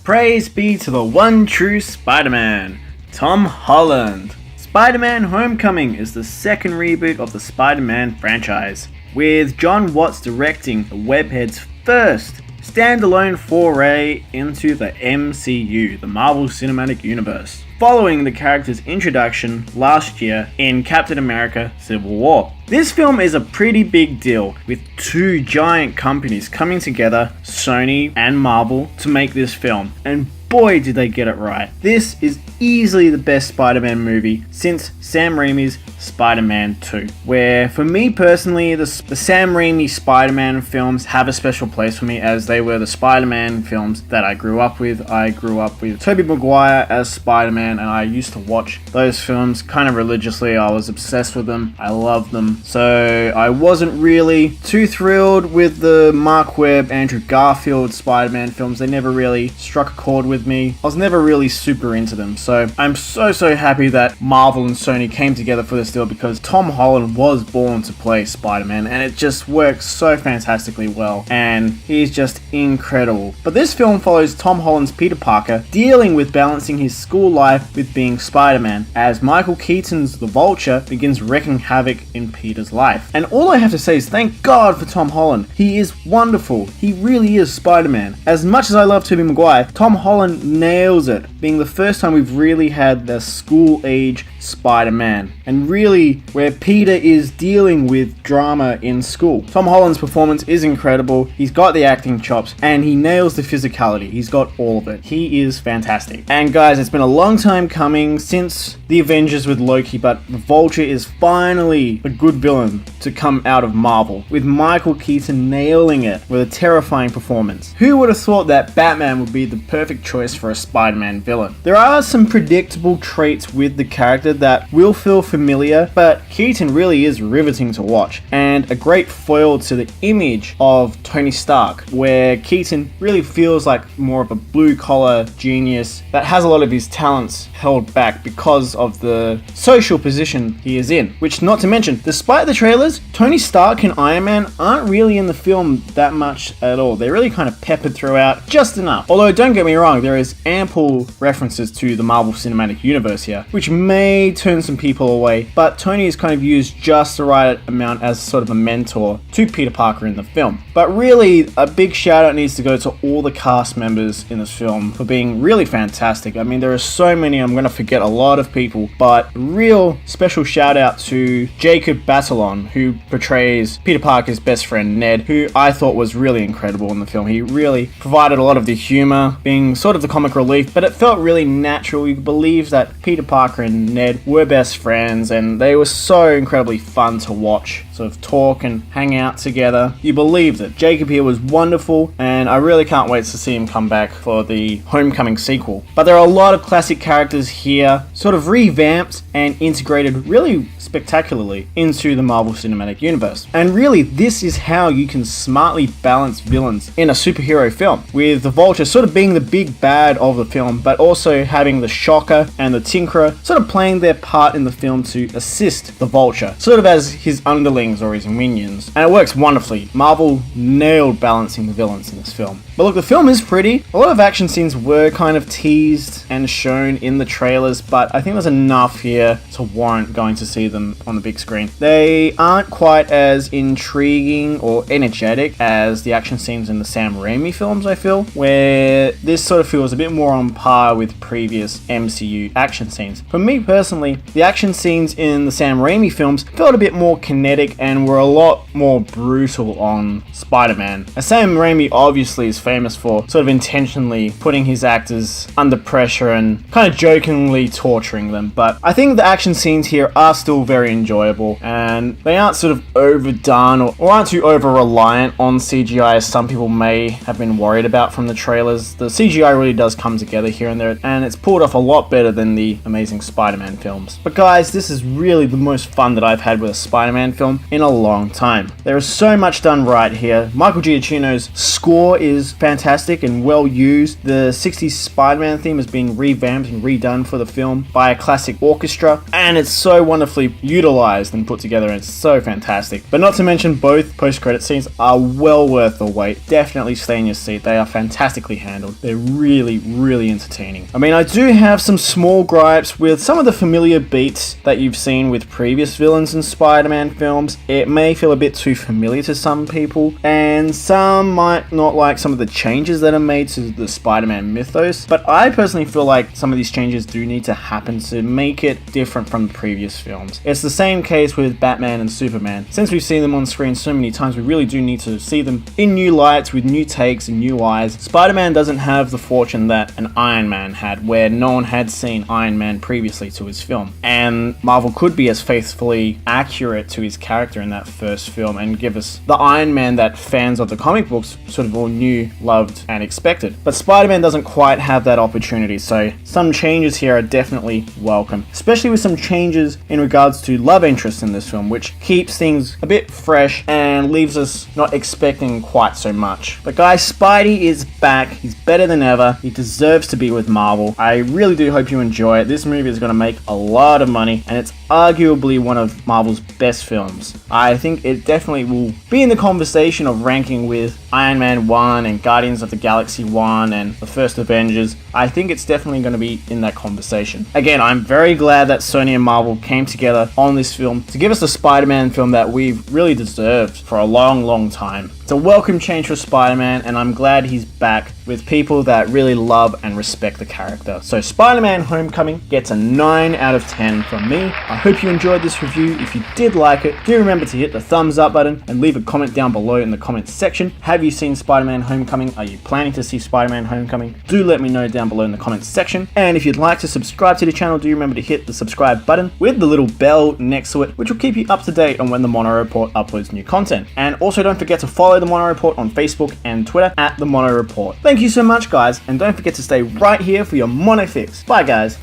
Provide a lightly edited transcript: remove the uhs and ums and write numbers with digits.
Praise be to the one true Spider-Man, Tom Holland. Spider-Man Homecoming is the second reboot of the Spider-Man franchise, with Jon Watts directing the webhead's first standalone foray into the MCU, the Marvel Cinematic Universe, following the character's introduction last year in Captain America: Civil War. This film is a pretty big deal, with two giant companies coming together, Sony and Marvel, to make this film, and boy did they get it right. This is easily the best Spider-Man movie since Sam Raimi's Spider-Man 2, where for me personally, the Sam Raimi Spider-Man films have a special place for me, as they were the Spider-Man films that I grew up with. I grew up with Tobey Maguire as Spider-Man, and I used to watch those films kind of religiously. I was obsessed with them. I loved them. So I wasn't really too thrilled with the Mark Webb, Andrew Garfield Spider-Man films. They never really struck a chord with me. I was never really super into them. So I'm so happy that Marvel and Sony came together for this deal, because Tom Holland was born to play Spider-Man, and it just works so fantastically well, and he's just incredible. But this film follows Tom Holland's Peter Parker dealing with balancing his school life with being Spider-Man, as Michael Keaton's The Vulture begins wreaking havoc in Peter's life. And all I have to say is thank God for Tom Holland. He is wonderful. He really is Spider-Man. As much as I love Tobey Maguire, Tom Holland nails it, being the first time we've really had the school-age Spider-Man, and really where Peter is dealing with drama in school. Tom Holland's performance is incredible. He's got the acting chops, and he nails the physicality. He's got all of it. He is fantastic. And guys, it's been a long time coming since the Avengers with Loki, but the Vulture is finally a good villain to come out of Marvel, with Michael Keaton nailing it with a terrifying performance. Who would have thought that Batman would be the perfect choice for a Spider-Man villain? There are some predictable traits with the character that will feel familiar, but Keaton really is riveting to watch, and a great foil to the image of Tony Stark, where Keaton really feels like more of a blue-collar genius that has a lot of his talents held back because of the social position he is in. Which, not to mention, despite the trailers, Tony Stark and Iron Man aren't really in the film that much at all. They're really kind of peppered throughout, just enough. Although, don't get me wrong, there is ample references to the Marvel Cinematic Universe here, which may turn some people away, but Tony is kind of used just the right amount as sort of a mentor to Peter Parker in the film. But really, a big shout out needs to go to all the cast members in this film for being really fantastic. I mean, there are so many, I'm going to forget a lot of people, but real special shout out to Jacob Batalon, who portrays Peter Parker's best friend Ned, who I thought was really incredible in the film. He really provided a lot of the humor, being sort of the comic relief, but it felt really natural. You believe that Peter Parker and Ned were best friends, and they were so incredibly fun to watch, sort of talk and hang out together. You believed it. Jacob here was wonderful, and I really can't wait to see him come back for the Homecoming sequel. But there are a lot of classic characters here, sort of revamped and integrated really spectacularly into the Marvel Cinematic Universe. And really, this is how you can smartly balance villains in a superhero film, with the Vulture sort of being the big bad of the film, but also having the Shocker and the Tinkerer sort of playing their part in the film to assist the Vulture, sort of as his underlings or his minions. And it works wonderfully. Marvel nailed balancing the villains in this film. But look, the film is pretty. A lot of action scenes were kind of teased and shown in the trailers, but I think there's enough here to warrant going to see them on the big screen. They aren't quite as intriguing or energetic as the action scenes in the Sam Raimi films, I feel, where this sort of feels a bit more on par with previous MCU action scenes. For me personally, the action scenes in the Sam Raimi films felt a bit more kinetic and were a lot more brutal on Spider-Man. As Sam Raimi obviously is famous for sort of intentionally putting his actors under pressure and kind of jokingly torturing them, but I think the action scenes here are still very enjoyable, and they aren't sort of overdone or aren't too over-reliant on CGI as some people may have been worried about from the trailers. The CGI really does come together here and there, and it's pulled off a lot better than the Amazing Spider-Man films. But guys, this is really the most fun that I've had with a Spider-Man film in a long time. There is so much done right here. Michael Giacchino's score is fantastic and well used. The 60s Spider-Man theme has been revamped and redone for the film by a classic orchestra, and it's so wonderfully utilized and put together, and it's so fantastic. But not to mention, both post-credit scenes are well worth the wait. Definitely stay in your seat. They are fantastically handled. They're really, really entertaining. I mean, I do have some small gripes with some of the familiar beats that you've seen with previous villains in Spider-Man films. It may feel a bit too familiar to some people, and some might not like some of the changes that are made to the Spider-Man mythos, but I personally feel like some of these changes do need to happen to make it different from the previous films. It's the same case with Batman and Superman. Since we've seen them on screen so many times, we really do need to see them in new lights with new takes and new eyes. Spider-Man doesn't have the fortune that an Iron Man had, where no one had seen Iron Man previously to his film, and Marvel could be as faithfully accurate to his character in that first film and give us the Iron Man that fans of the comic books sort of all knew, loved, and expected. But Spider-Man doesn't quite have that opportunity, so some changes here are definitely welcome, especially with some changes in regards to love interests in this film, which keeps things a bit fresh and leaves us not expecting quite so much. But guys, Spidey is back. He's better than ever. He deserves to be with Marvel. I really do hope you enjoy it. This movie is going to make a lot of money, and it's arguably one of Marvel's best films. I think it definitely will be in the conversation of ranking with Iron Man 1 and Guardians of the Galaxy 1 and the first Avengers. I think it's definitely going to be in that conversation. Again, I'm very glad that Sony and Marvel came together on this film to give us a Spider-Man film that we've really deserved for a long, long time. It's a welcome change for Spider-Man, and I'm glad he's back with people that really love and respect the character. So Spider-Man Homecoming gets a 9 out of 10 from me. I hope you enjoyed this review. If you did like it, do remember to hit the thumbs up button and leave a comment down below in the comments section. Have you seen Spider-Man Homecoming? Are you planning to see Spider-Man Homecoming? Do let me know down below in the comments section. And if you'd like to subscribe to the channel, do remember to hit the subscribe button with the little bell next to it, which will keep you up to date on when the Mono Report uploads new content. And also don't forget to follow the Mono Report on Facebook and Twitter at the Mono Report. Thank you so much, guys, and don't forget to stay right here for your Mono Fix. Bye, guys.